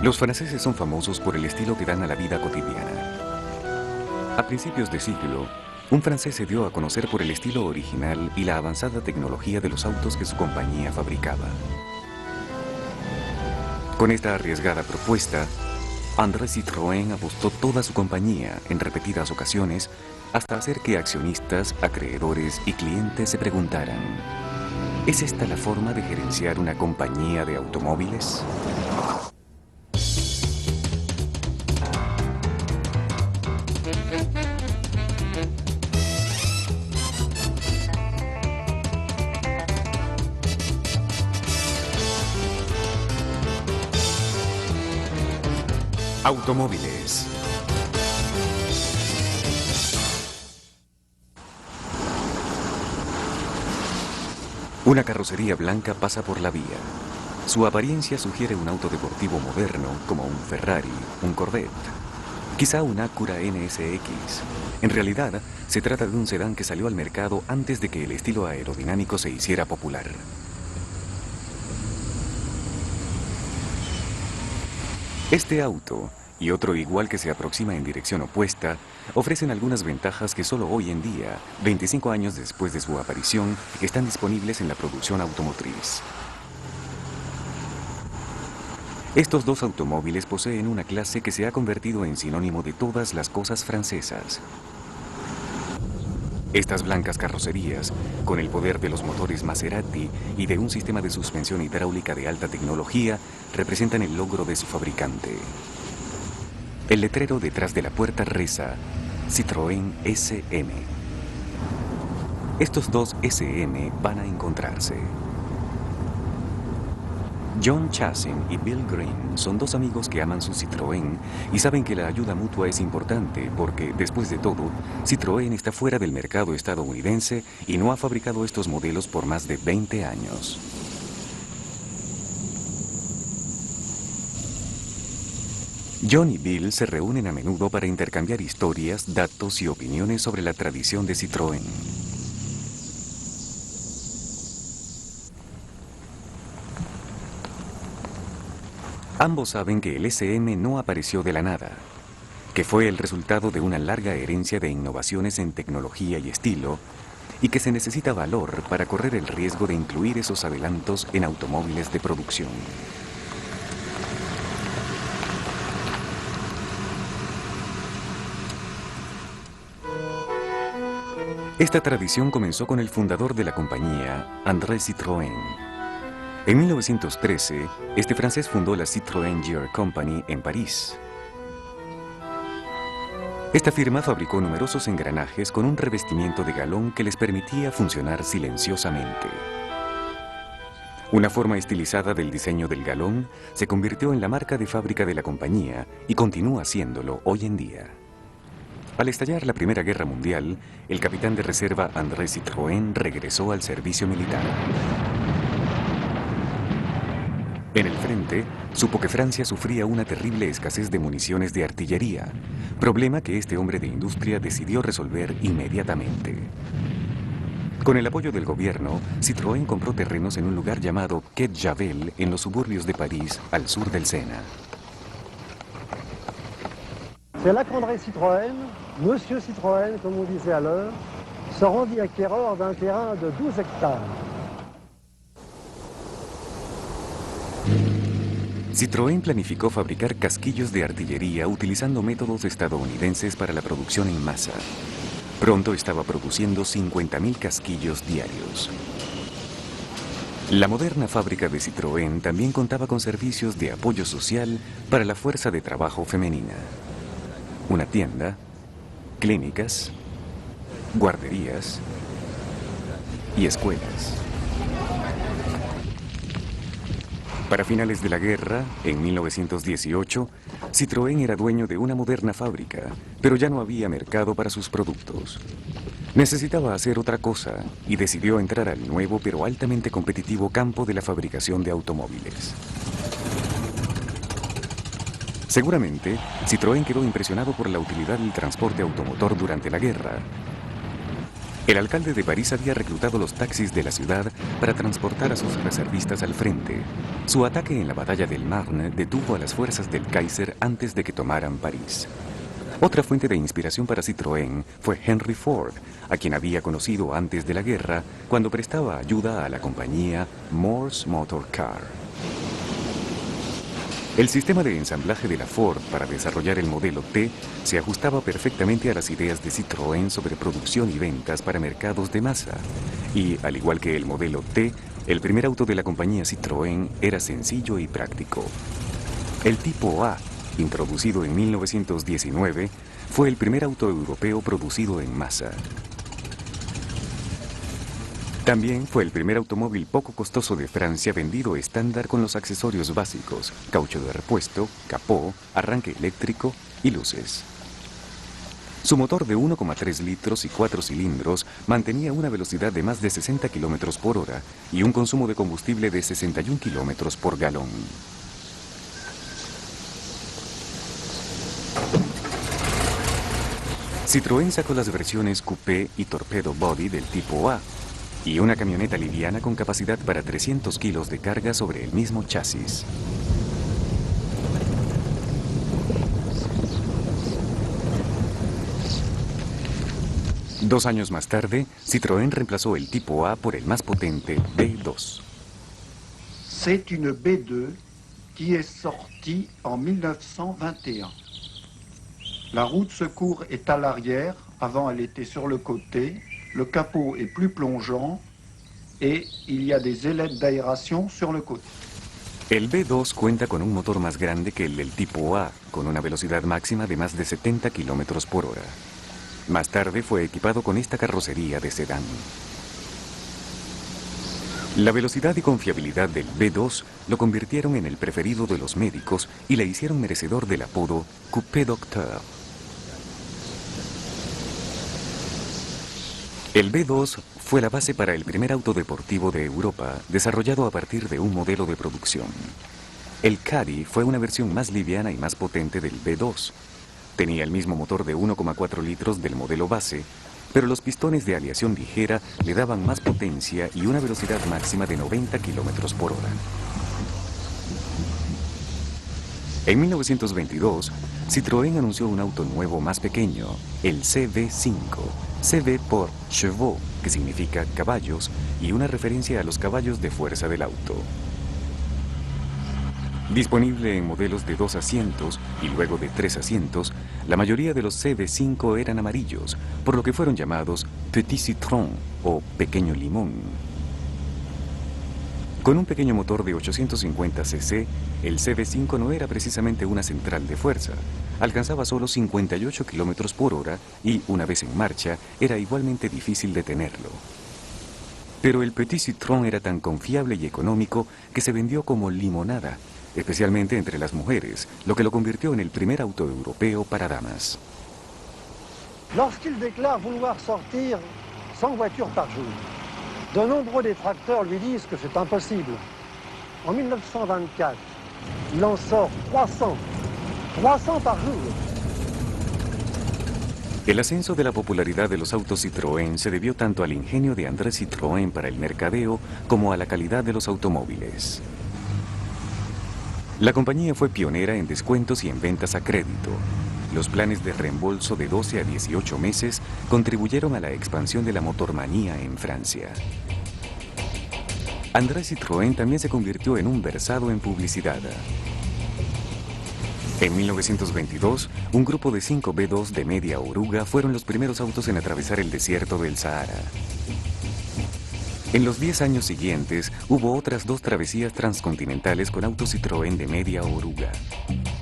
Los franceses son famosos por el estilo que dan a la vida cotidiana. A principios de siglo, un francés se dio a conocer por el estilo original y la avanzada tecnología de los autos que su compañía fabricaba. Con esta arriesgada propuesta, André Citroën apostó toda su compañía en repetidas ocasiones hasta hacer que accionistas, acreedores y clientes se preguntaran: ¿es esta la forma de gerenciar una compañía de automóviles? Automóviles. Una carrocería blanca pasa por la vía. Su apariencia sugiere un auto deportivo moderno como un Ferrari, un Corvette, quizá un Acura NSX. En realidad, se trata de un sedán que salió al mercado antes de que el estilo aerodinámico se hiciera popular. Este auto, y otro igual que se aproxima en dirección opuesta, ofrecen algunas ventajas que solo hoy en día, 25 años después de su aparición, están disponibles en la producción automotriz. Estos dos automóviles poseen una clase que se ha convertido en sinónimo de todas las cosas francesas. Estas blancas carrocerías, con el poder de los motores Maserati y de un sistema de suspensión hidráulica de alta tecnología, representan el logro de su fabricante. El letrero detrás de la puerta reza: Citroën SM. Estos dos SM van a encontrarse. John Chassin y Bill Green son dos amigos que aman su Citroën y saben que la ayuda mutua es importante porque, después de todo, Citroën está fuera del mercado estadounidense y no ha fabricado estos modelos por más de 20 años. John y Bill se reúnen a menudo para intercambiar historias, datos y opiniones sobre la tradición de Citroën. Ambos saben que el SM no apareció de la nada, que fue el resultado de una larga herencia de innovaciones en tecnología y estilo, y que se necesita valor para correr el riesgo de incluir esos adelantos en automóviles de producción. Esta tradición comenzó con el fundador de la compañía, André Citroën. En 1913, este francés fundó la Citroën Gear Company en París. Esta firma fabricó numerosos engranajes con un revestimiento de galón que les permitía funcionar silenciosamente. Una forma estilizada del diseño del galón se convirtió en la marca de fábrica de la compañía y continúa siéndolo hoy en día. Al estallar la Primera Guerra Mundial, el capitán de reserva André Citroën regresó al servicio militar. En el frente, supo que Francia sufría una terrible escasez de municiones de artillería, problema que este hombre de industria decidió resolver inmediatamente. Con el apoyo del gobierno, Citroën compró terrenos en un lugar llamado Quai Javel, en los suburbios de París, al sur del Sena. C'est là qu'André Citroën, Monsieur Citroën, comme on disait alors, se rendit acquéreur d'un terrain de 12 hectares. Citroën planificó fabricar casquillos de artillería utilizando métodos estadounidenses para la producción en masa. Pronto estaba produciendo 50.000 casquillos diarios. La moderna fábrica de Citroën también contaba con servicios de apoyo social para la fuerza de trabajo femenina. Una tienda, clínicas, guarderías y escuelas. Para finales de la guerra, en 1918, Citroën era dueño de una moderna fábrica, pero ya no había mercado para sus productos. Necesitaba hacer otra cosa y decidió entrar al nuevo pero altamente competitivo campo de la fabricación de automóviles. El alcalde de París había reclutado los taxis de la ciudad para transportar a sus reservistas al frente. Su ataque en la batalla del Marne detuvo a las fuerzas del Kaiser antes de que tomaran París. Otra fuente de inspiración para Citroën fue Henry Ford, a quien había conocido antes de la guerra cuando prestaba ayuda a la compañía Morse Motor Car. El sistema de ensamblaje de la Ford para desarrollar el modelo T se ajustaba perfectamente a las ideas de Citroën sobre producción y ventas para mercados de masa. Y, al igual que el modelo T, el primer auto de la compañía Citroën era sencillo y práctico. El tipo A, introducido en 1919, fue el primer auto europeo producido en masa. También fue el primer automóvil poco costoso de Francia vendido estándar con los accesorios básicos, caucho de repuesto, capó, arranque eléctrico y luces. Su motor de 1,3 litros y 4 cilindros mantenía una velocidad de más de 60 kilómetros por hora y un consumo de combustible de 61 kilómetros por galón. Citroën sacó las versiones Coupé y Torpedo Body del tipo A, y una camioneta liviana con capacidad para 300 kilos de carga sobre el mismo chasis. Dos años más tarde, Citroën reemplazó el tipo A por el más potente B2. C'est une B2 qui est sortie en 1921. La roue de secours est à l'arrière, avant elle était sur le côté. Le capot est plus plongeant et il y a des ailettes d'aération sur le côté. El B2 cuenta con un motor más grande que el del tipo A, con una velocidad máxima de más de 70 kilómetros por hora. Más tarde fue equipado con esta carrocería de sedán. La velocidad y confiabilidad del B2 lo convirtieron en el preferido de los médicos y le hicieron merecedor del apodo Coupé Docteur. El B2 fue la base para el primer auto deportivo de Europa, desarrollado a partir de un modelo de producción. El Caddy fue una versión más liviana y más potente del B2. Tenía el mismo motor de 1,4 litros del modelo base, pero los pistones de aleación ligera le daban más potencia y una velocidad máxima de 90 kilómetros por hora. En 1922, Citroën anunció un auto nuevo más pequeño, el CV5. CV por chevaux, que significa caballos, y una referencia a los caballos de fuerza del auto. Disponible en modelos de 2 asientos y luego de 3 asientos, la mayoría de los CV5 eran amarillos, por lo que fueron llamados Petit Citron o Pequeño Limón. Con un pequeño motor de 850 cc, el CV5 no era precisamente una central de fuerza. Alcanzaba solo 58 kilómetros por hora y, una vez en marcha, era igualmente difícil detenerlo. Pero el Petit Citron era tan confiable y económico que se vendió como limonada, especialmente entre las mujeres, lo que lo convirtió en el primer auto europeo para damas. Lorsqu'il déclare vouloir sortir 100 voitures par jour, de nombreux détracteurs lui disent que c'est impossible. En 1924, il en sort 300 par jour. El ascenso de la popularidad de los autos Citroën se debió tanto al ingenio de André Citroën para el mercadeo como a la calidad de los automóviles. La compañía fue pionera en descuentos y en ventas a crédito. Los planes de reembolso de 12 a 18 meses contribuyeron a la expansión de la motormanía en Francia. André Citroën también se convirtió en un versado en publicidad. En 1922, un grupo de 5 B2 de media oruga fueron los primeros autos en atravesar el desierto del Sahara. En los 10 años siguientes, hubo otras 2 travesías transcontinentales con autos Citroën de media oruga.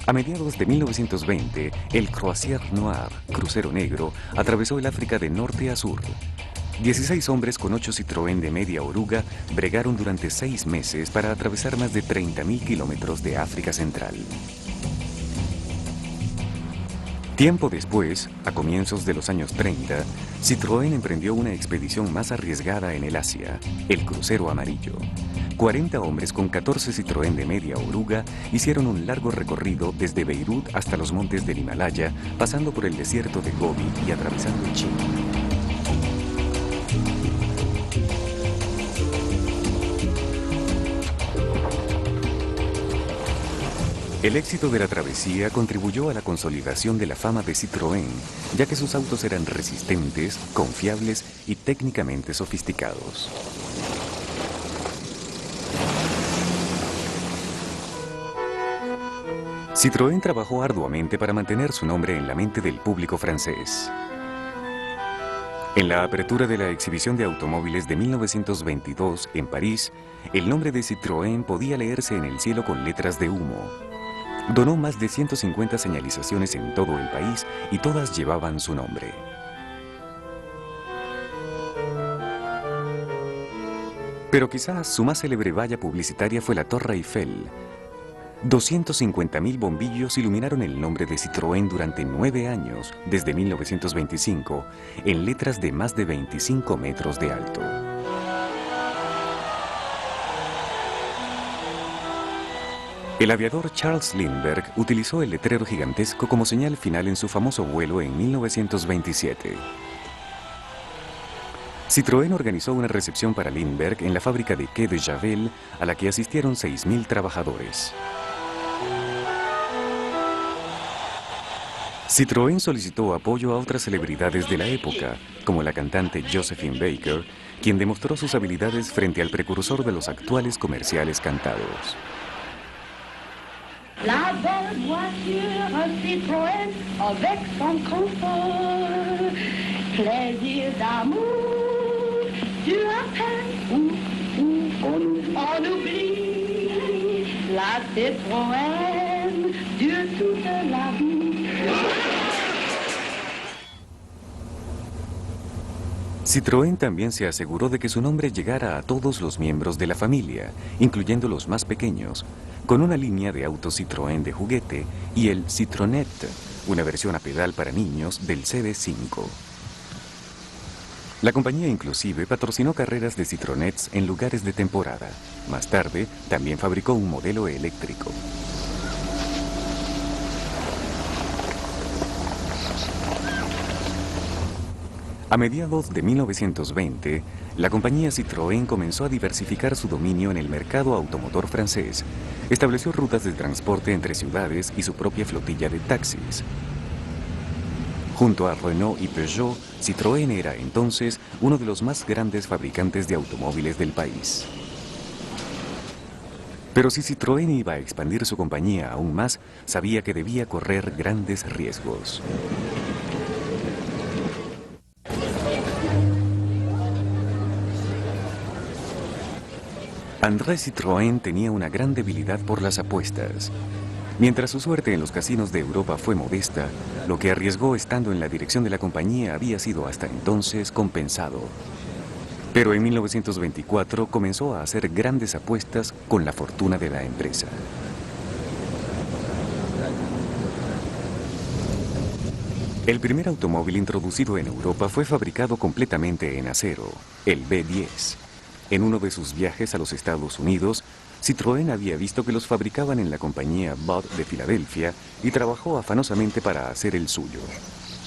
A mediados de 1920, el Croisière Noir, crucero negro, atravesó el África de norte a sur. 16 hombres con 8 Citroën de media oruga bregaron durante 6 meses para atravesar más de 30.000 kilómetros de África Central. Tiempo después, a comienzos de los años 30, Citroën emprendió una expedición más arriesgada en el Asia, el Crucero Amarillo. 40 hombres con 14 Citroën de media oruga hicieron un largo recorrido desde Beirut hasta los montes del Himalaya, pasando por el desierto de Gobi y atravesando China. El éxito de la travesía contribuyó a la consolidación de la fama de Citroën, ya que sus autos eran resistentes, confiables y técnicamente sofisticados. Citroën trabajó arduamente para mantener su nombre en la mente del público francés. En la apertura de la exhibición de automóviles de 1922 en París, el nombre de Citroën podía leerse en el cielo con letras de humo. Donó más de 150 señalizaciones en todo el país y todas llevaban su nombre. Pero quizás su más célebre valla publicitaria fue la Torre Eiffel. 250.000 bombillos iluminaron el nombre de Citroën durante 9 años, desde 1925, en letras de más de 25 metros de alto. El aviador Charles Lindbergh utilizó el letrero gigantesco como señal final en su famoso vuelo en 1927. Citroën organizó una recepción para Lindbergh en la fábrica de Quai de Javel, a la que asistieron 6.000 trabajadores. Citroën solicitó apoyo a otras celebridades de la época, como la cantante Josephine Baker, quien demostró sus habilidades frente al precursor de los actuales comerciales cantados. La belle voiture Citroën avec son confort, plaisir d'amour, tu appelles, on oublie la Citroën de toute la vie. Citroën también se aseguró de que su nombre llegara a todos los miembros de la familia, incluyendo los más pequeños, con una línea de autos Citroën de juguete y el Citronet, una versión a pedal para niños del CD5. La compañía inclusive patrocinó carreras de Citronets en lugares de temporada. Más tarde, también fabricó un modelo eléctrico. A mediados de 1920, la compañía Citroën comenzó a diversificar su dominio en el mercado automotor francés. Estableció rutas de transporte entre ciudades y su propia flotilla de taxis. Junto a Renault y Peugeot, Citroën era entonces uno de los más grandes fabricantes de automóviles del país. Pero si Citroën iba a expandir su compañía aún más, sabía que debía correr grandes riesgos. André Citroën tenía una gran debilidad por las apuestas. Mientras su suerte en los casinos de Europa fue modesta, lo que arriesgó estando en la dirección de la compañía había sido hasta entonces compensado. Pero en 1924 comenzó a hacer grandes apuestas con la fortuna de la empresa. El primer automóvil introducido en Europa fue fabricado completamente en acero, el B10. En uno de sus viajes a los Estados Unidos, Citroën había visto que los fabricaban en la compañía Budd de Filadelfia y trabajó afanosamente para hacer el suyo.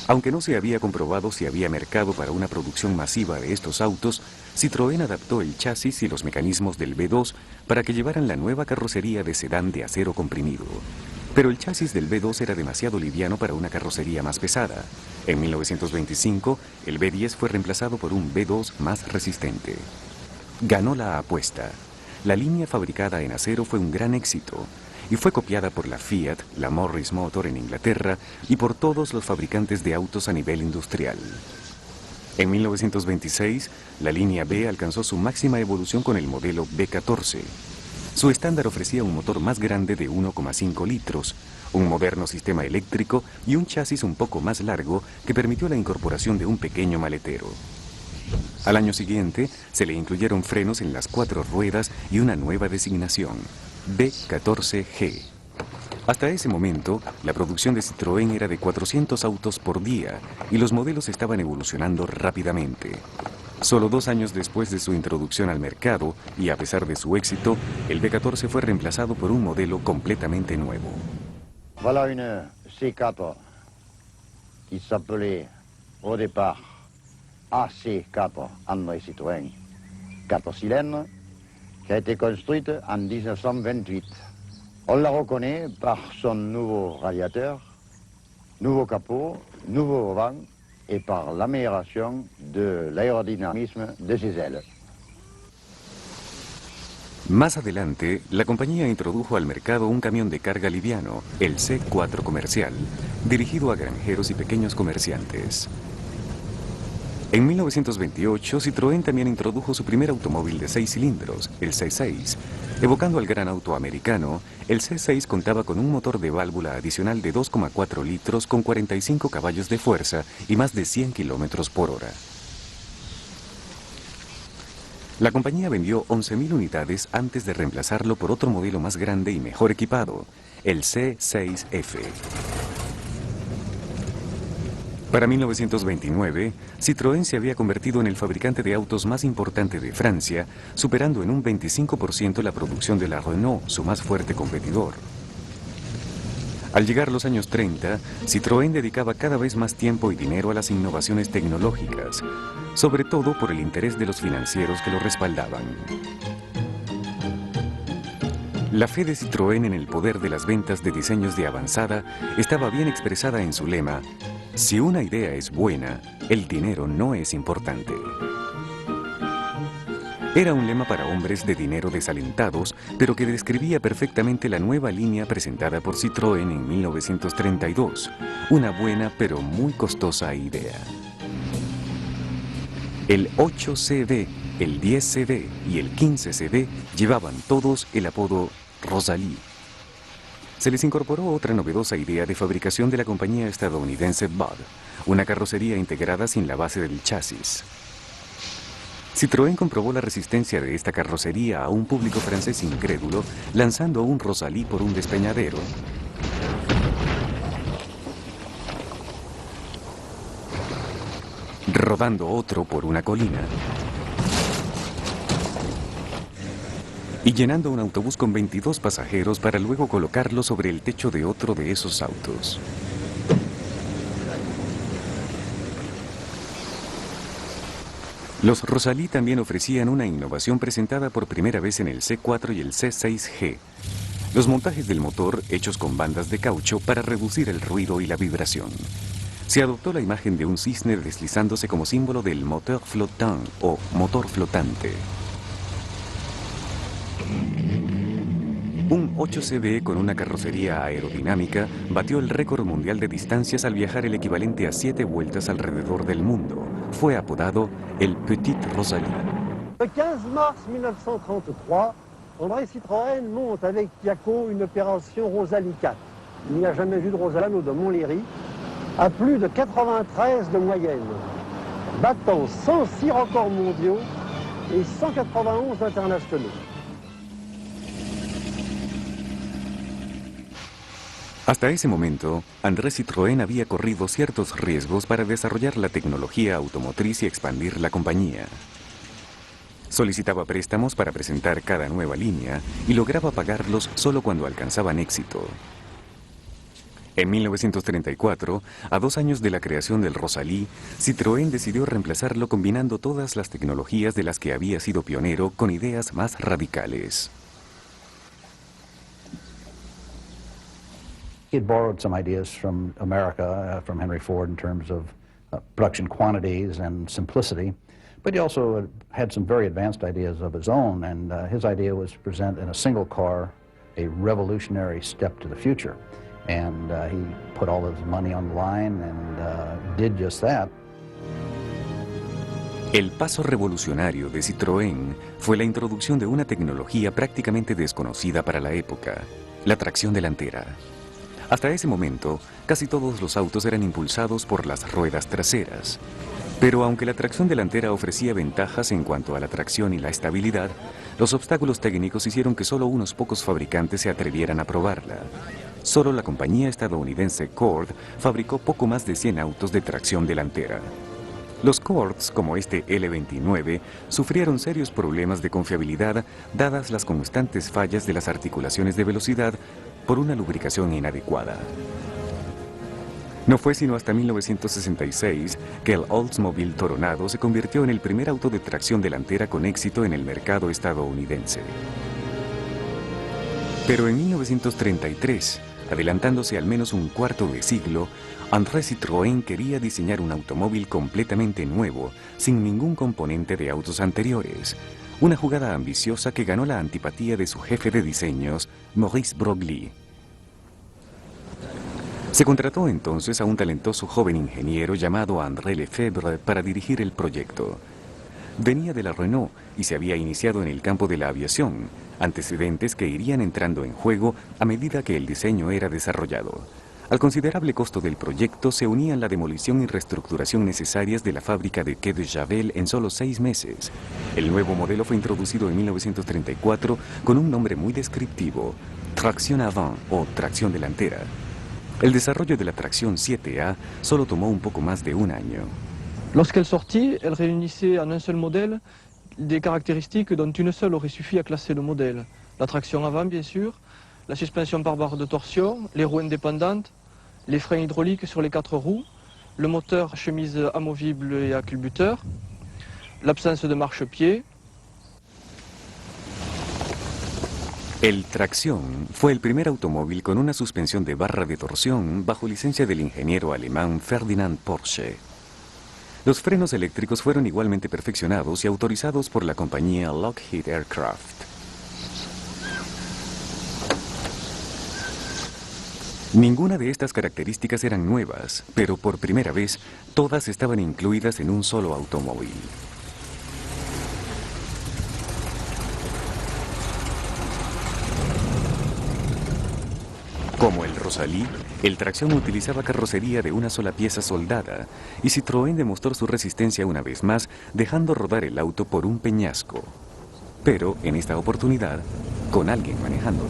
Aunque no se había comprobado si había mercado para una producción masiva de estos autos, Citroën adaptó el chasis y los mecanismos del B2 para que llevaran la nueva carrocería de sedán de acero comprimido. Pero el chasis del B2 era demasiado liviano para una carrocería más pesada. En 1925, el B10 fue reemplazado por un B2 más resistente. Ganó la apuesta. La línea fabricada en acero fue un gran éxito y fue copiada por la Fiat, la Morris Motor en Inglaterra y por todos los fabricantes de autos a nivel industrial. En 1926, la línea B alcanzó su máxima evolución con el modelo B14. Su estándar ofrecía un motor más grande de 1,5 litros, un moderno sistema eléctrico y un chasis un poco más largo que permitió la incorporación de un pequeño maletero. Al año siguiente, se le incluyeron frenos en las 4 ruedas y una nueva designación, B14G. Hasta ese momento, la producción de Citroën era de 400 autos por día y los modelos estaban evolucionando rápidamente. Solo 2 años después de su introducción al mercado, y a pesar de su éxito, el B14 fue reemplazado por un modelo completamente nuevo. Voilà une C4 qui s'appelait au départ AC4 André Citroën, 4 cylindres, qui a été construite en 1928. On la reconnaît par son nouveau radiateur, nouveau capot, nouveau vent et par l'amélioration de l'aérodynamisme de ses ailes. Más adelante, la compañía introdujo al mercado un camión de carga liviano, el C4 comercial, dirigido a granjeros y pequeños comerciantes. En 1928, Citroën también introdujo su primer automóvil de 6 cilindros, el C6. Evocando al gran auto americano, el C6 contaba con un motor de válvula adicional de 2,4 litros con 45 caballos de fuerza y más de 100 kilómetros por hora. La compañía vendió 11.000 unidades antes de reemplazarlo por otro modelo más grande y mejor equipado, el C6F. Para 1929, Citroën se había convertido en el fabricante de autos más importante de Francia, superando en un 25% la producción de la Renault, su más fuerte competidor. Al llegar los años 30, Citroën dedicaba cada vez más tiempo y dinero a las innovaciones tecnológicas, sobre todo por el interés de los financieros que lo respaldaban. La fe de Citroën en el poder de las ventas de diseños de avanzada estaba bien expresada en su lema: si una idea es buena, el dinero no es importante. Era un lema para hombres de dinero desalentados, pero que describía perfectamente la nueva línea presentada por Citroën en 1932, una buena pero muy costosa idea. El 8CV, el 10CV y el 15CV llevaban todos el apodo Rosalie. Se les incorporó otra novedosa idea de fabricación de la compañía estadounidense Budd, una carrocería integrada sin la base del chasis. Citroën comprobó la resistencia de esta carrocería a un público francés incrédulo, lanzando un Rosalie por un despeñadero, rodando otro por una colina y llenando un autobús con 22 pasajeros para luego colocarlo sobre el techo de otro de esos autos. Los Rosalie también ofrecían una innovación presentada por primera vez en el C4 y el C6G. Los montajes del motor hechos con bandas de caucho para reducir el ruido y la vibración. Se adoptó la imagen de un cisne deslizándose como símbolo del moteur flottant o motor flotante. Un 8CV con una carrocería aerodinámica batió el récord mundial de distancias al viajar el equivalente a 7 vueltas alrededor del mundo. Fue apodado el Petit Rosalie. Le 15 mars 1933, André Citroën monte avec Piaco une opération Rosalie 4. Il n'y a jamais vu de Rosalie de Montlhéry, à plus de 93 de moyenne, battant 106 records mondiaux et 191 internationaux. Hasta ese momento, André Citroën había corrido ciertos riesgos para desarrollar la tecnología automotriz y expandir la compañía. Solicitaba préstamos para presentar cada nueva línea y lograba pagarlos solo cuando alcanzaban éxito. En 1934, a 2 años de la creación del Rosalie, Citroën decidió reemplazarlo combinando todas las tecnologías de las que había sido pionero con ideas más radicales. He had borrowed some ideas from America, from Henry Ford in terms of production quantities and simplicity, but he also had some very advanced ideas of his own, and his idea was to present in a single car a revolutionary step to the future. And he put all his money on the line and did just that. El paso revolucionario de Citroën fue la introducción de una tecnología prácticamente desconocida para la época, la tracción delantera. Hasta ese momento, casi todos los autos eran impulsados por las ruedas traseras. Pero aunque la tracción delantera ofrecía ventajas en cuanto a la tracción y la estabilidad, los obstáculos técnicos hicieron que solo unos pocos fabricantes se atrevieran a probarla. Solo la compañía estadounidense Cord fabricó poco más de 100 autos de tracción delantera. Los Cords, como este L29, sufrieron serios problemas de confiabilidad dadas las constantes fallas de las articulaciones de velocidad por una lubricación inadecuada. No fue sino hasta 1966 que el Oldsmobile Toronado se convirtió en el primer auto de tracción delantera con éxito en el mercado estadounidense. Pero en 1933, adelantándose al menos un cuarto de siglo, André Citroën quería diseñar un automóvil completamente nuevo, sin ningún componente de autos anteriores. Una jugada ambiciosa que ganó la antipatía de su jefe de diseños, Maurice Broglie. Se contrató entonces a un talentoso joven ingeniero llamado André Lefebvre para dirigir el proyecto. Venía de la Renault y se había iniciado en el campo de la aviación, antecedentes que irían entrando en juego a medida que el diseño era desarrollado. Al considerable costo del proyecto se unían la demolición y reestructuración necesarias de la fábrica de Quai de Javel en solo 6 meses. El nuevo modelo fue introducido en 1934 con un nombre muy descriptivo, tracción avant o tracción delantera. El desarrollo de la tracción 7A solo tomó un poco más de un año. Lorsqu'elle sortit, elle réunissait en un seul modèle des caractéristiques dont une seule aurait suffi à classer le modèle. La traction avant, bien sûr, la suspension par barre de torsion, les roues indépendantes, les freins hydrauliques sur les 4 roues, le moteur chemise amovible et à culbuteur, l'absence de marchepied. El Tracción fue el primer automóvil con una suspensión de barra de torsión bajo licencia del ingeniero alemán Ferdinand Porsche. Los frenos eléctricos fueron igualmente perfeccionados y autorizados por la compañía Lockheed Aircraft. Ninguna de estas características eran nuevas, pero por primera vez todas estaban incluidas en un solo automóvil. Como el Rosalie, el Tracción utilizaba carrocería de una sola pieza soldada, y Citroën demostró su resistencia una vez más, dejando rodar el auto por un peñasco. Pero, en esta oportunidad, con alguien manejándolo.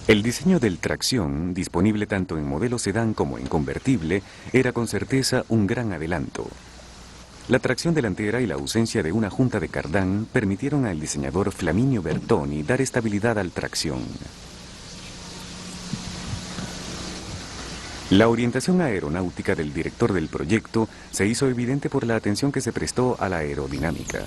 El diseño del Tracción, disponible tanto en modelo sedán como en convertible, era con certeza un gran adelanto. La tracción delantera y la ausencia de una junta de cardán permitieron al diseñador Flaminio Bertoni dar estabilidad al Tracción. La orientación aeronáutica del director del proyecto se hizo evidente por la atención que se prestó a la aerodinámica.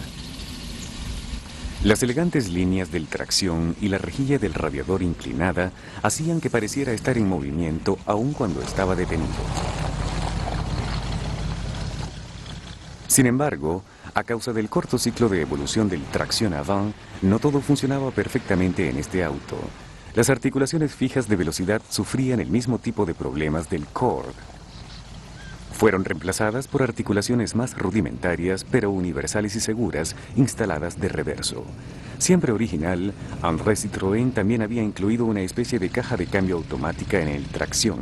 Las elegantes líneas del Tracción y la rejilla del radiador inclinada hacían que pareciera estar en movimiento aun cuando estaba detenido. Sin embargo, a causa del corto ciclo de evolución del Tracción avant, no todo funcionaba perfectamente en este auto. Las articulaciones fijas de velocidad sufrían el mismo tipo de problemas del Cord. Fueron reemplazadas por articulaciones más rudimentarias, pero universales y seguras, instaladas de reverso. Siempre original, André Citroën también había incluido una especie de caja de cambio automática en el Tracción.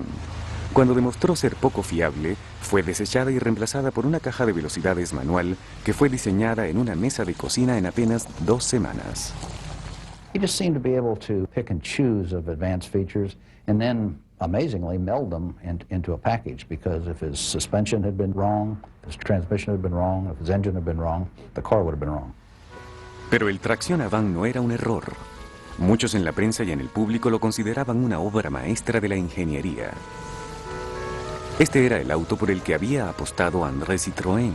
Cuando demostró ser poco fiable, fue desechada y reemplazada por una caja de velocidades manual que fue diseñada en una mesa de cocina en apenas 2 semanas. He just seemed to be able to pick and choose of advanced features and then amazingly meld them into a package, because if his suspension had been wrong, his transmission had been wrong, if his engine had been wrong, the car would have been wrong. Pero el Tracción avant no era un error. Muchos en la prensa y en el público lo consideraban una obra maestra de la ingeniería. Este era el auto por el que había apostado André Citroën,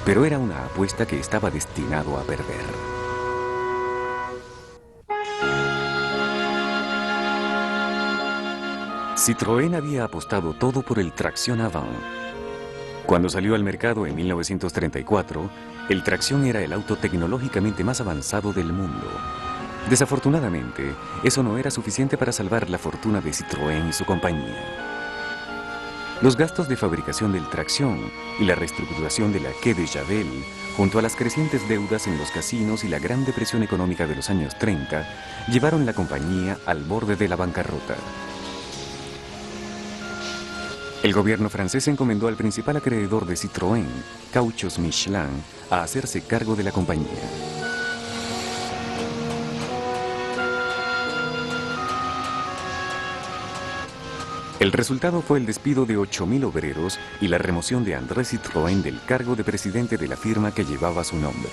pero era una apuesta que estaba destinado a perder. Citroën había apostado todo por el Tracción avant. Cuando salió al mercado en 1934, el Tracción era el auto tecnológicamente más avanzado del mundo. Desafortunadamente, eso no era suficiente para salvar la fortuna de Citroën y su compañía. Los gastos de fabricación del Tracción y la reestructuración de la Quai de Javel, junto a las crecientes deudas en los casinos y la gran depresión económica de los años 30, llevaron la compañía al borde de la bancarrota. El gobierno francés encomendó al principal acreedor de Citroën, Cauchos Michelin, a hacerse cargo de la compañía. El resultado fue el despido de 8.000 obreros y la remoción de André Citroën del cargo de presidente de la firma que llevaba su nombre.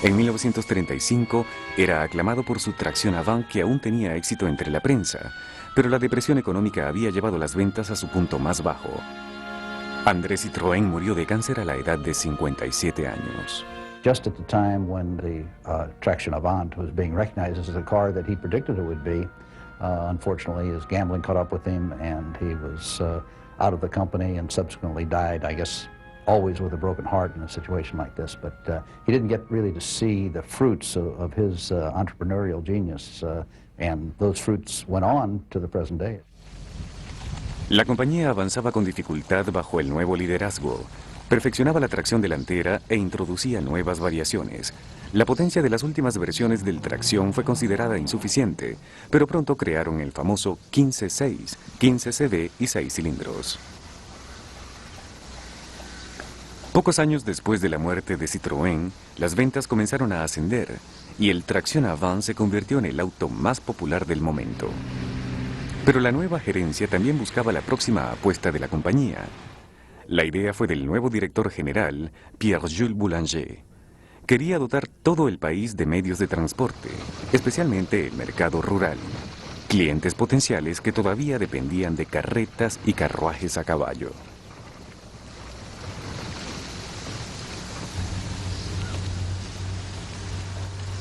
En 1935 era aclamado por su Tracción avant, que aún tenía éxito entre la prensa, pero la depresión económica había llevado las ventas a su punto más bajo. André Citroën murió de cáncer a la edad de 57 años. Just at the time when the Traction Avant was being recognized as the car that he predicted it would be, unfortunately his gambling caught up with him and he was out of the company and subsequently died, I guess, always with a broken heart in a situation like this. But he didn't get really to see the fruits of his entrepreneurial genius, and those fruits went on to the present day. La compañía avanzaba con dificultad bajo el nuevo liderazgo. Perfeccionaba la tracción delantera e introducía nuevas variaciones. La potencia de las últimas versiones del tracción fue considerada insuficiente, pero pronto crearon el famoso 15-6, 15 CD y 6 cilindros. Pocos años después de la muerte de Citroën, las ventas comenzaron a ascender y el Traction Avant se convirtió en el auto más popular del momento. Pero la nueva gerencia también buscaba la próxima apuesta de la compañía. La idea fue del nuevo director general, Pierre-Jules Boulanger. Quería dotar todo el país de medios de transporte, especialmente el mercado rural. Clientes potenciales que todavía dependían de carretas y carruajes a caballo.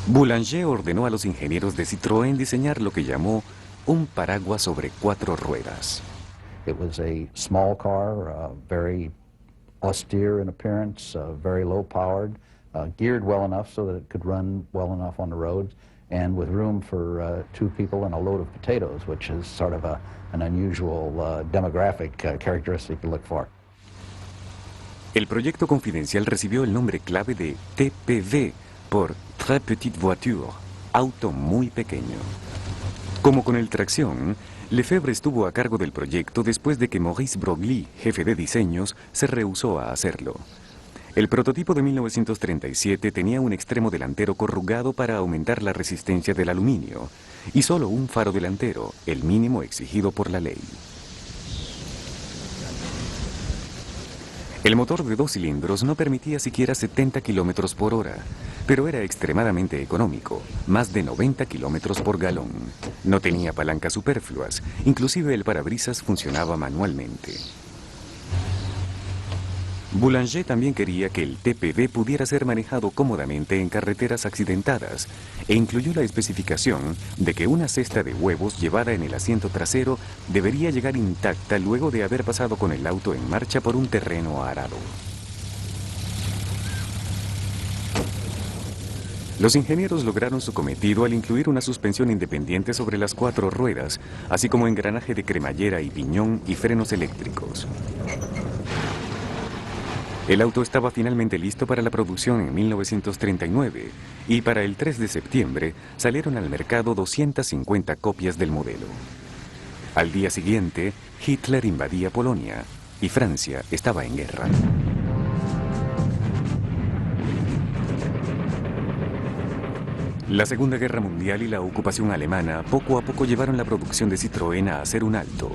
Boulanger ordenó a los ingenieros de Citroën diseñar lo que llamó un paraguas sobre 4 ruedas. It was a small car, very austere in appearance, very low powered, geared well enough so that it could run well enough on the roads, and with room for 2 people and a load of potatoes, which is sort of an unusual demographic characteristic to look for. El proyecto confidencial recibió el nombre clave de TPV, por Très Petite Voiture, auto muy pequeño. Como con el tracción, Lefebvre estuvo a cargo del proyecto después de que Maurice Broglie, jefe de diseños, se rehusó a hacerlo. El prototipo de 1937 tenía un extremo delantero corrugado para aumentar la resistencia del aluminio y solo un faro delantero, el mínimo exigido por la ley. El motor de 2 cilindros no permitía siquiera 70 kilómetros por hora, pero era extremadamente económico, más de 90 kilómetros por galón. No tenía palancas superfluas, inclusive el parabrisas funcionaba manualmente. Boulanger también quería que el TPV pudiera ser manejado cómodamente en carreteras accidentadas e incluyó la especificación de que una cesta de huevos llevada en el asiento trasero debería llegar intacta luego de haber pasado con el auto en marcha por un terreno arado. Los ingenieros lograron su cometido al incluir una suspensión independiente sobre las 4 ruedas, así como engranaje de cremallera y piñón y frenos eléctricos. El auto estaba finalmente listo para la producción en 1939 y para el 3 de septiembre salieron al mercado 250 copias del modelo. Al día siguiente, Hitler invadía Polonia y Francia estaba en guerra. La Segunda Guerra Mundial y la ocupación alemana poco a poco llevaron la producción de Citroën a hacer un alto.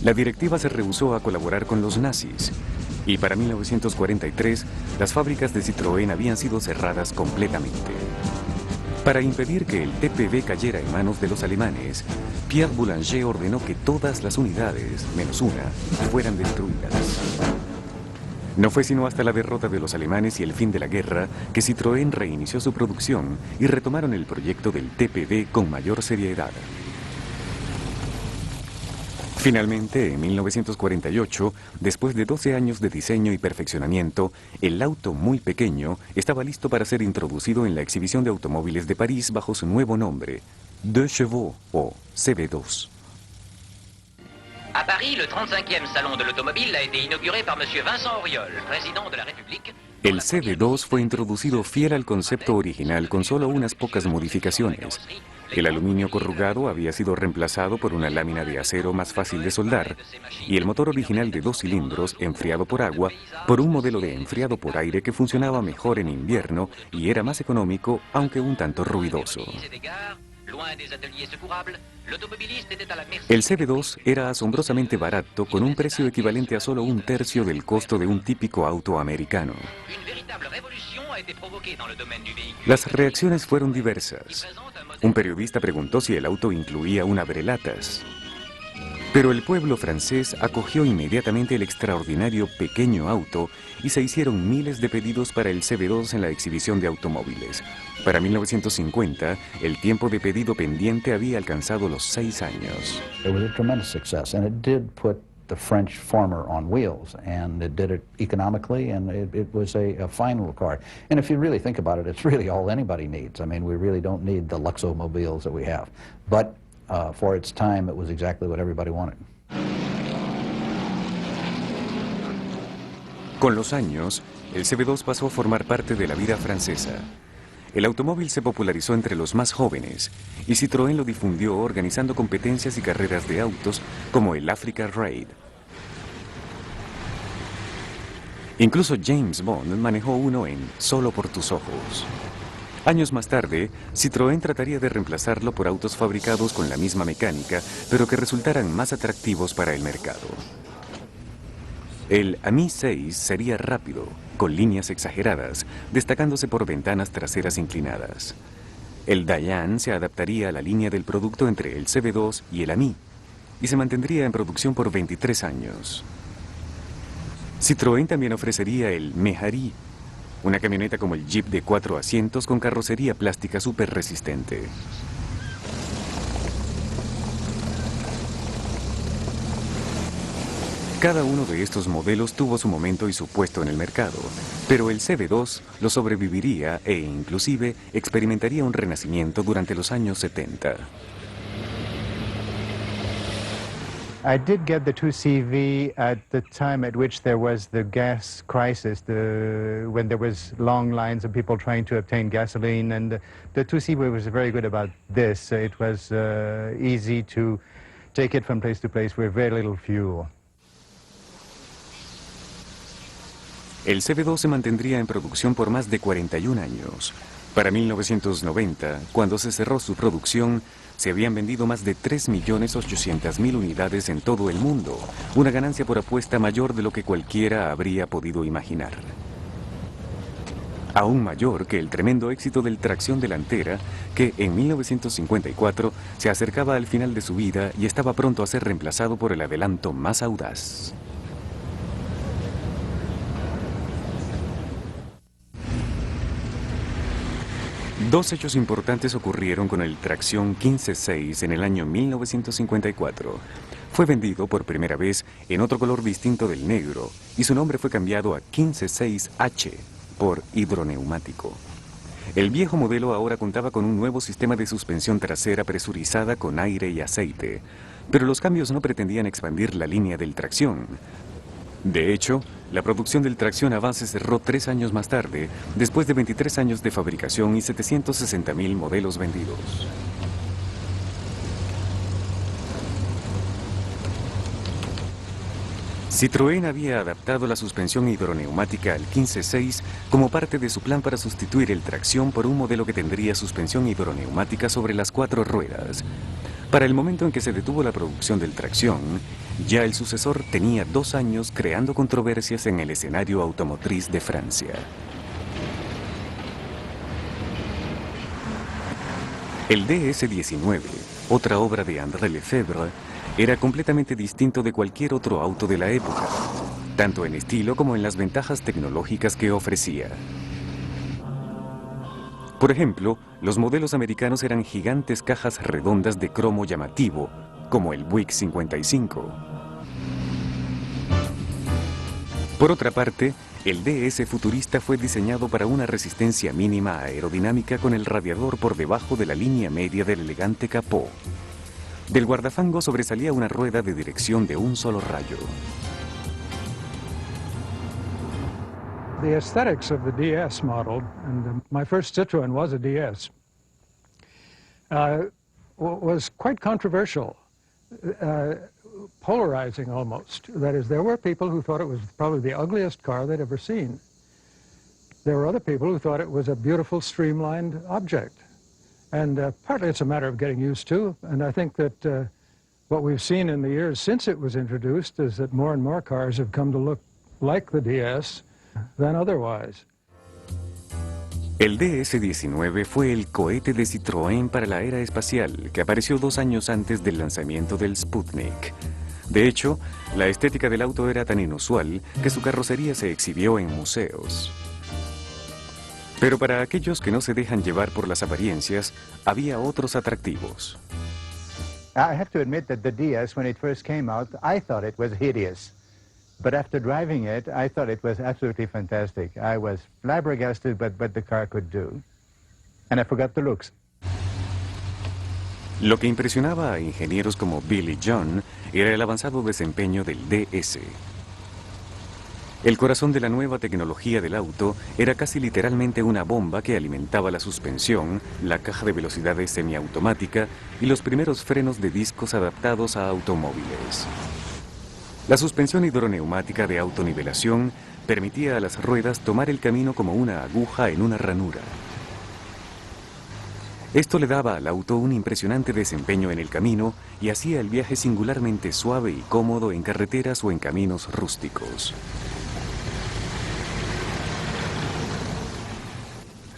La directiva se rehusó a colaborar con los nazis y para 1943 las fábricas de Citroën habían sido cerradas completamente. Para impedir que el TPV cayera en manos de los alemanes, Pierre Boulanger ordenó que todas las unidades, menos una, fueran destruidas. No fue sino hasta la derrota de los alemanes y el fin de la guerra que Citroën reinició su producción y retomaron el proyecto del TPV con mayor seriedad. Finalmente, en 1948, después de 12 años de diseño y perfeccionamiento, el auto muy pequeño estaba listo para ser introducido en la exhibición de automóviles de París bajo su nuevo nombre, Deux Chevaux o CB2. À Paris, le 35e Salon de l'Automobile a été inauguré par M. Vincent Auriol, président de la République. El CB2 fue introducido fiel al concepto original con solo unas pocas modificaciones. El aluminio corrugado había sido reemplazado por una lámina de acero más fácil de soldar y el motor original de 2 cilindros, enfriado por agua, por un modelo de enfriado por aire que funcionaba mejor en invierno y era más económico, aunque un tanto ruidoso. El CB2 era asombrosamente barato, con un precio equivalente a solo 1/3 del costo de un típico auto americano. Las reacciones fueron diversas. Un periodista preguntó si el auto incluía un abrelatas. Pero el pueblo francés acogió inmediatamente el extraordinario pequeño auto y se hicieron miles de pedidos para el CB2 en la exhibición de automóviles. Para 1950, el tiempo de pedido pendiente había alcanzado los 6 años. It was a tremendous success, and it did put the French farmer on wheels, and it did it economically, and it was a fine little car. And if you really think about it, it's really all anybody needs. I mean, we really don't need the Luxomobiles that we have. But for its time, it was exactly what everybody wanted. Con los años, el CB2 pasó a formar parte de la vida francesa. El automóvil se popularizó entre los más jóvenes y Citroën lo difundió organizando competencias y carreras de autos como el Africa Raid. Incluso James Bond manejó uno en Solo por tus ojos. Años más tarde, Citroën trataría de reemplazarlo por autos fabricados con la misma mecánica, pero que resultaran más atractivos para el mercado. El Ami 6 sería rápido, con líneas exageradas, destacándose por ventanas traseras inclinadas. El Diane se adaptaría a la línea del producto entre el CB2 y el Ami, y se mantendría en producción por 23 años. Citroën también ofrecería el Méhari, una camioneta como el Jeep de 4 asientos con carrocería plástica súper resistente. Cada uno de estos modelos tuvo su momento y su puesto en el mercado, pero el CB2 lo sobreviviría e inclusive experimentaría un renacimiento durante los años 70. I did get the 2CV at the time at which there was the gas crisis, when there was long lines of people trying to obtain gasoline, and the 2CV was very good about this. It was easy to take it from place to place with very little fuel. El CB2 se mantendría en producción por más de 41 años. Para 1990, cuando se cerró su producción, se habían vendido más de 3.800.000 unidades en todo el mundo, una ganancia por apuesta mayor de lo que cualquiera habría podido imaginar. Aún mayor que el tremendo éxito del tracción delantera, que en 1954 se acercaba al final de su vida y estaba pronto a ser reemplazado por el adelanto más audaz. Dos hechos importantes ocurrieron con el tracción 15.6 en el año 1954. Fue vendido por primera vez en otro color distinto del negro y su nombre fue cambiado a 15.6H por hidroneumático. El viejo modelo ahora contaba con un nuevo sistema de suspensión trasera presurizada con aire y aceite, pero los cambios no pretendían expandir la línea del tracción. De hecho, la producción del tracción Avance cerró 3 años más tarde, después de 23 años de fabricación y 760.000 modelos vendidos. Citroën había adaptado la suspensión hidroneumática al 15.6 como parte de su plan para sustituir el tracción por un modelo que tendría suspensión hidroneumática sobre las 4 ruedas. Para el momento en que se detuvo la producción del tracción, ya el sucesor tenía 2 años creando controversias en el escenario automotriz de Francia. El DS-19, otra obra de André Lefebvre, era completamente distinto de cualquier otro auto de la época, tanto en estilo como en las ventajas tecnológicas que ofrecía. Por ejemplo, los modelos americanos eran gigantes cajas redondas de cromo llamativo, como el Buick 55. Por otra parte, el DS futurista fue diseñado para una resistencia mínima aerodinámica con el radiador por debajo de la línea media del elegante capó. Del guardafango sobresalía una rueda de dirección de un solo rayo. The aesthetics of the DS model, and my first Citroën was a DS, was quite controversial, polarizing almost. That is, there were people who thought it was probably the ugliest car they'd ever seen. There were other people who thought it was a beautiful, streamlined object. And partly it's a matter of getting used to, and I think that what we've seen in the years since it was introduced is that more and more cars have come to look like the DS than otherwise. El DS-19 fue el cohete de Citroën para la era espacial, que apareció 2 años antes del lanzamiento del Sputnik. De hecho, la estética del auto era tan inusual que su carrocería se exhibió en museos. Pero para aquellos que no se dejan llevar por las apariencias, había otros atractivos. I have to admit that the Diaz, when it first came out, I thought it was hideous. But after driving it, I thought it was absolutely fantastic. I was flabbergasted by what the car could do. And I forgot the looks. Lo que impresionaba a ingenieros como Billy John era el avanzado desempeño del DS. El corazón de la nueva tecnología del auto era casi literalmente una bomba que alimentaba la suspensión, la caja de velocidades semiautomática y los primeros frenos de discos adaptados a automóviles. La suspensión hidroneumática de autonivelación permitía a las ruedas tomar el camino como una aguja en una ranura. Esto le daba al auto un impresionante desempeño en el camino y hacía el viaje singularmente suave y cómodo en carreteras o en caminos rústicos.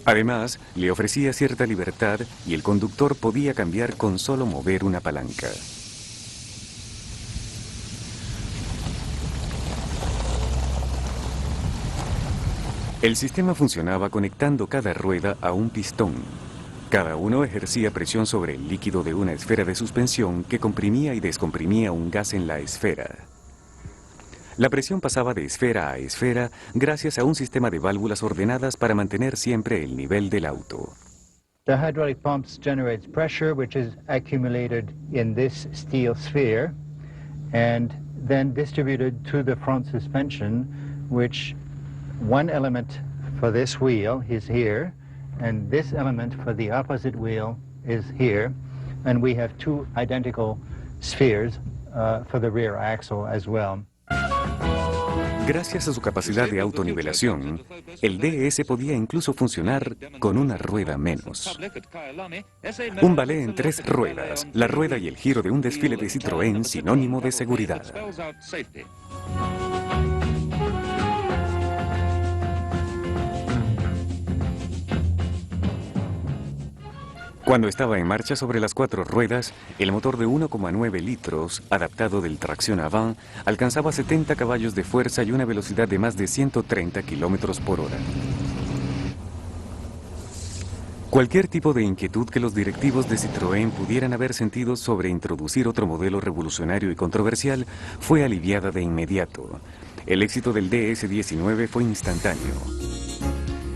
Además, le ofrecía cierta libertad y el conductor podía cambiar con solo mover una palanca. El sistema funcionaba conectando cada rueda a un pistón. Cada uno ejercía presión sobre el líquido de una esfera de suspensión que comprimía y descomprimía un gas en la esfera. La presión pasaba de esfera a esfera gracias a un sistema de válvulas ordenadas para mantener siempre el nivel del auto. The hydraulic pumps generates pressure, which is accumulated in this steel sphere, and then distributed to the front suspension, which one element for this wheel is here, and this element for the opposite wheel is here, and we have two identical spheres for the rear axle as well. Gracias a su capacidad de autonivelación, el DS podía incluso funcionar con una rueda menos. Un ballet en 3 ruedas, la rueda y el giro de un desfile de Citroën sinónimo de seguridad. Cuando estaba en marcha sobre las 4 ruedas, el motor de 1,9 litros, adaptado del tracción avant, alcanzaba 70 caballos de fuerza y una velocidad de más de 130 kilómetros por hora. Cualquier tipo de inquietud que los directivos de Citroën pudieran haber sentido sobre introducir otro modelo revolucionario y controversial fue aliviada de inmediato. El éxito del DS-19 fue instantáneo.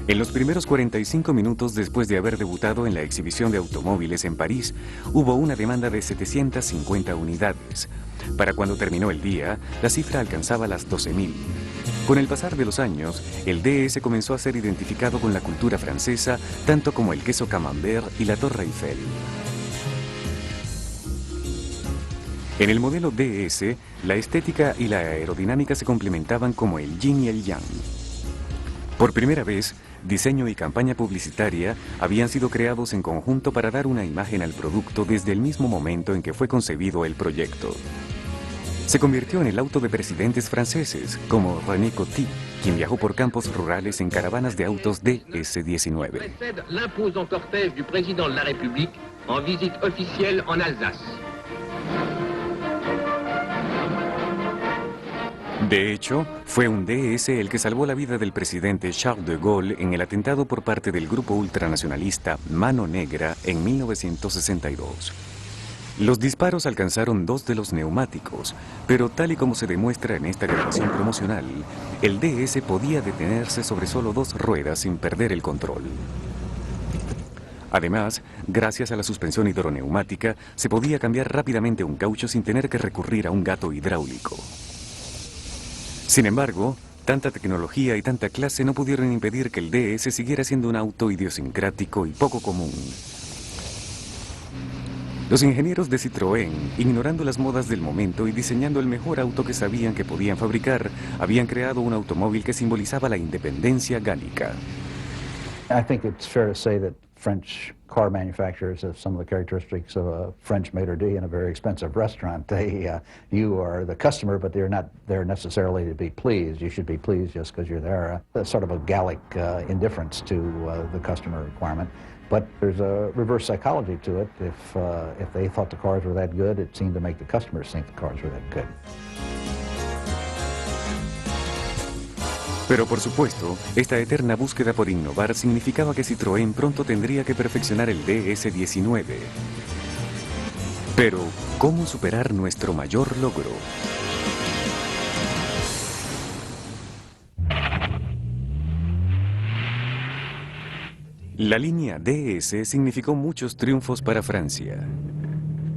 En los primeros 45 minutos después de haber debutado en la exhibición de automóviles en París, hubo una demanda de 750 unidades. Para cuando terminó el día, la cifra alcanzaba las 12.000. Con el pasar de los años, el DS comenzó a ser identificado con la cultura francesa, tanto como el queso camembert y la Torre Eiffel. En el modelo DS, la estética y la aerodinámica se complementaban como el yin y el yang. Por primera vez, diseño y campaña publicitaria habían sido creados en conjunto para dar una imagen al producto desde el mismo momento en que fue concebido el proyecto. Se convirtió en el auto de presidentes franceses, como René Coty, quien viajó por campos rurales en caravanas de autos DS-19. Précède l'imposant cortège du président de la République en visite officielle en Alsace. De hecho, fue un DS el que salvó la vida del presidente Charles de Gaulle en el atentado por parte del grupo ultranacionalista Mano Negra en 1962. Los disparos alcanzaron 2 de los neumáticos, pero tal y como se demuestra en esta grabación promocional, el DS podía detenerse sobre solo 2 ruedas sin perder el control. Además, gracias a la suspensión hidroneumática, se podía cambiar rápidamente un caucho sin tener que recurrir a un gato hidráulico. Sin embargo, tanta tecnología y tanta clase no pudieron impedir que el DS siguiera siendo un auto idiosincrático y poco común. Los ingenieros de Citroën, ignorando las modas del momento y diseñando el mejor auto que sabían que podían fabricar, habían creado un automóvil que simbolizaba la independencia gálica. I think it's fair to say that French car manufacturers have some of the characteristics of a French maitre d' in a very expensive restaurant. You are the customer, but they're not there necessarily to be pleased. You should be pleased just because you're there. That's sort of a Gallic indifference to the customer requirement. But there's a reverse psychology to it. If they thought the cars were that good, it seemed to make the customers think the cars were that good. Pero por supuesto, esta eterna búsqueda por innovar significaba que Citroën pronto tendría que perfeccionar el DS-19. Pero, ¿cómo superar nuestro mayor logro? La línea DS significó muchos triunfos para Francia.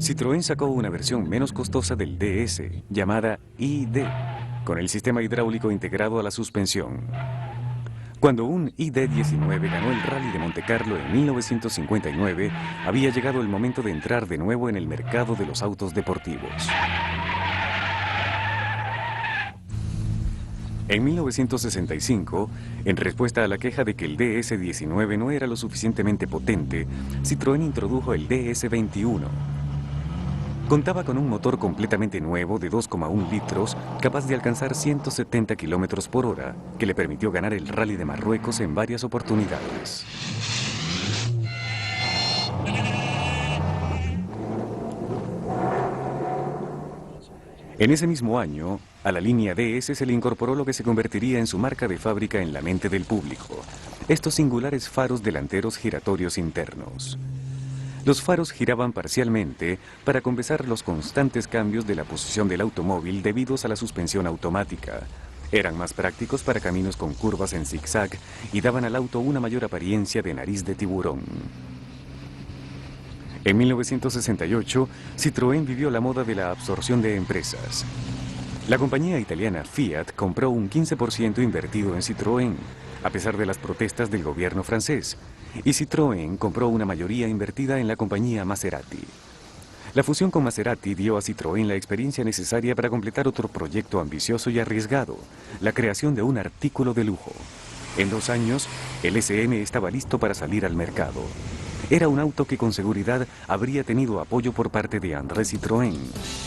Citroën sacó una versión menos costosa del DS, llamada ID, con el sistema hidráulico integrado a la suspensión. Cuando un ID19 ganó el Rally de Monte Carlo en 1959, había llegado el momento de entrar de nuevo en el mercado de los autos deportivos. En 1965, en respuesta a la queja de que el DS19 no era lo suficientemente potente, Citroën introdujo el DS21. Contaba con un motor completamente nuevo de 2,1 litros, capaz de alcanzar 170 kilómetros por hora, que le permitió ganar el Rally de Marruecos en varias oportunidades. En ese mismo año, a la línea DS se le incorporó lo que se convertiría en su marca de fábrica en la mente del público: estos singulares faros delanteros giratorios internos. Los faros giraban parcialmente para compensar los constantes cambios de la posición del automóvil debidos a la suspensión automática. Eran más prácticos para caminos con curvas en zigzag y daban al auto una mayor apariencia de nariz de tiburón. En 1968, Citroën vivió la moda de la absorción de empresas. La compañía italiana Fiat compró un 15% invertido en Citroën, a pesar de las protestas del gobierno francés, y Citroën compró una mayoría invertida en la compañía Maserati. La fusión con Maserati dio a Citroën la experiencia necesaria para completar otro proyecto ambicioso y arriesgado: la creación de un artículo de lujo. En 2 años, el SM estaba listo para salir al mercado. Era un auto que con seguridad habría tenido apoyo por parte de André Citroën.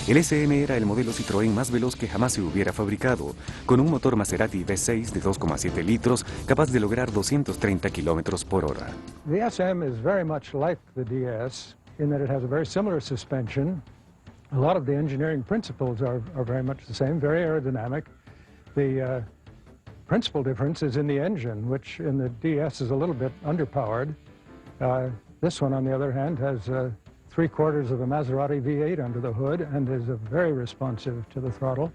El SM era el modelo Citroën más veloz que jamás se hubiera fabricado, con un motor Maserati V6 de 2,7 litros capaz de lograr 230 kilómetros por hora. The SM is very much like the DS in that it has a very similar suspension. A lot of the engineering principles are very much the same, very aerodynamic. The principal difference is in the engine, which in the DS is a little bit underpowered. This one, on the other hand, has 3/4 of a Maserati V8 under the hood and is very responsive to the throttle.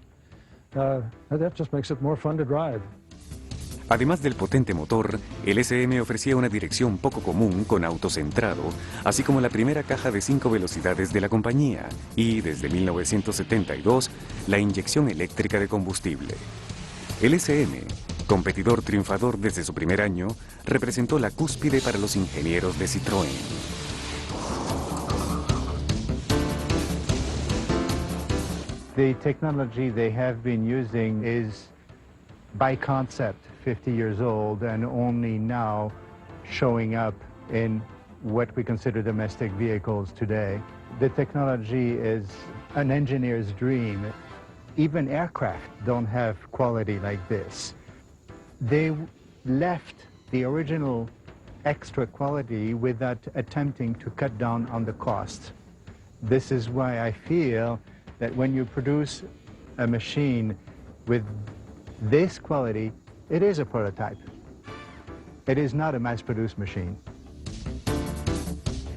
That just makes it more fun to drive. Además del potente motor, el SM ofrecía una dirección poco común con autocentrado, así como la primera caja de 5 velocidades de la compañía y, desde 1972, la inyección eléctrica de combustible. El SM, competidor triunfador desde su primer año, representó la cúspide para los ingenieros de Citroën. The technology they have been using is by concept 50 years old and only now showing up in what we consider domestic vehicles today. The technology is an engineer's dream. Even aircraft don't have quality like this. They left the original extra quality without attempting to cut down on the cost. This is why I feel that when you produce a machine with this quality, it is a prototype. It is not a mass-produced machine.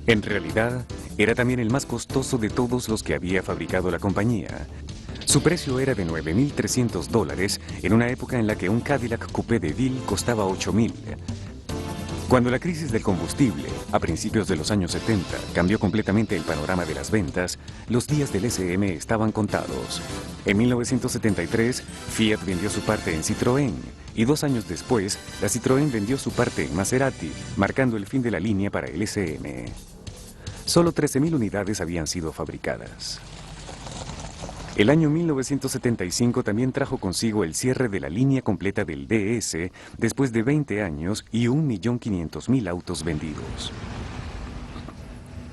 En realidad, era también el más costoso de todos los que había fabricado la compañía. Su precio era de $9.300 en una época en la que un Cadillac Coupé de Ville costaba $8.000. Cuando la crisis del combustible, a principios de los años 70, cambió completamente el panorama de las ventas, los días del SM estaban contados. En 1973, Fiat vendió su parte en Citroën, y 2 años después, la Citroën vendió su parte en Maserati, marcando el fin de la línea para el SM. Solo 13.000 unidades habían sido fabricadas. El año 1975 también trajo consigo el cierre de la línea completa del DS después de 20 años y 1.500.000 autos vendidos.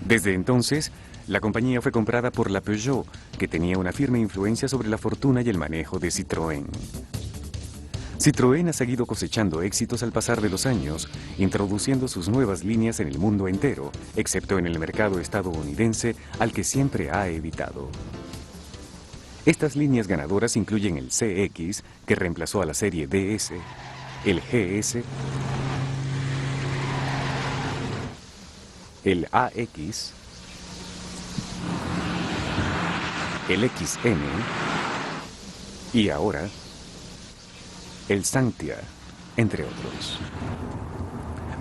Desde entonces, la compañía fue comprada por la Peugeot, que tenía una firme influencia sobre la fortuna y el manejo de Citroën. Citroën ha seguido cosechando éxitos al pasar de los años, introduciendo sus nuevas líneas en el mundo entero, excepto en el mercado estadounidense, al que siempre ha evitado. Estas líneas ganadoras incluyen el CX, que reemplazó a la serie DS, el GS, el AX, el XM y ahora el Sanctia, entre otros.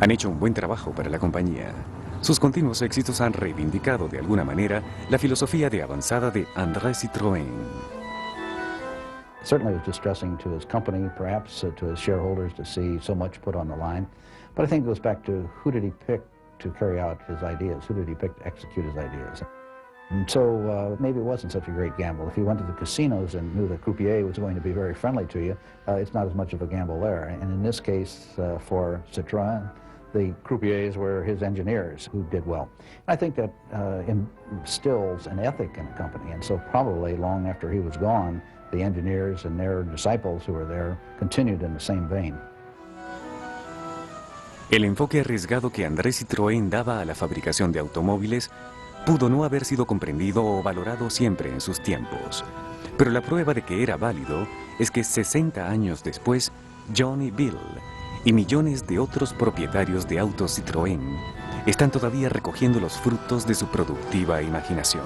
Han hecho un buen trabajo para la compañía. Sus continuos éxitos han reivindicado de alguna manera la filosofía de avanzada de André Citroën. Certainly it was distressing to his company, perhaps to his shareholders, to see so much put on the line. But I think it goes back to who did he pick to carry out his ideas? Who did he pick to execute his ideas? And so maybe it wasn't such a great gamble. If you went to the casinos and knew the croupier was going to be very friendly to you, it's not as much of a gamble there. And in this case, for Citroën, the croupiers were his engineers who did well. And I think that instills an ethic in a company, and so probably long after he was gone, the engineers and their disciples who were there continued in the same vein. El enfoque arriesgado que André Citroën daba a la fabricación de automóviles pudo no haber sido comprendido o valorado siempre en sus tiempos. Pero la prueba de que era válido es que 60 años después, John y Bill y millones de otros propietarios de autos Citroën están todavía recogiendo los frutos de su productiva imaginación.